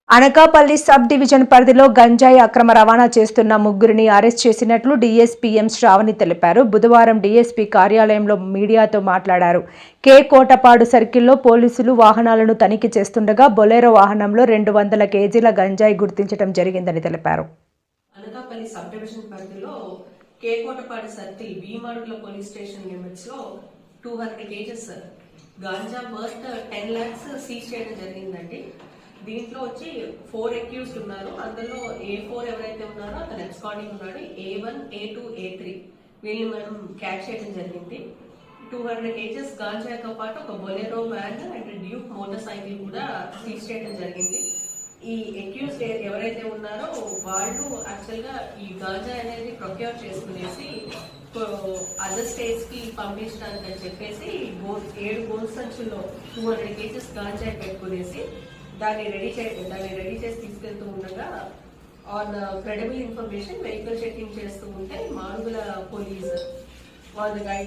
Anakapalli sub division పరిధిలో గంజాయి అక్రమ రవాణా చేస్తున్న ముగ్గురిని అరెస్ట్ చేసినట్లు డీఎస్పీ ఎం శ్రావణి తెలిపారు. బుధవారం డీఎస్పీ కార్యాలయంలో మీడియాతో మాట్లాడారు. కే కోటపాడు సర్కిల్లో పోలీసులు వాహనాలను తనిఖీ చేస్తుండగా బొలెరో వాహనంలో 200 కేజీల గంజాయి గుర్తించడం జరిగిందని తెలిపారు. అనకాపల్లి సబ్ డివిజన్ పరిధిలో K Kotapadu circle Bheemadugula police station limits లో 200 kgs ganja worth 10 lakhs seize చేయడం జరిగిందండి. దీంట్లో వచ్చి 4 అక్యూజ్డ్ ఉన్నారు. అందులో A4 ఎవరైతే ఉన్నారో అతను ఎబ్స్కాండింగ్ ఉన్నాడు. A1, A2, A3 వీళ్ళు మనం క్యాచ్ చేయడం జరిగింది. 200 కేజెస్ గాంజాతో పాటు ఒక Bolero van and Duke motor cycle కూడా సీజ్ చేయడం జరిగింది. ఈ అక్యూజ్డ్ ఎవరైతే ఉన్నారో వాళ్ళు యాక్చువల్ గా ఈ గాంజా అనేది ప్రొక్యూర్ చేసుకునేసి అదర్ స్టేట్స్ కి పంపించడానికి అని చెప్పేసి 7 గోల్ సంచుల్లో 200 కేజెస్ గాంజా పెట్టుకునేసి దాన్ని రెడీ చేసి తీసుకెళ్తూ ఉండగా on credible information vehicle checking చేస్తూ ఉంటే మాడుగుల పోలీస్ వాళ్ళ గైడ్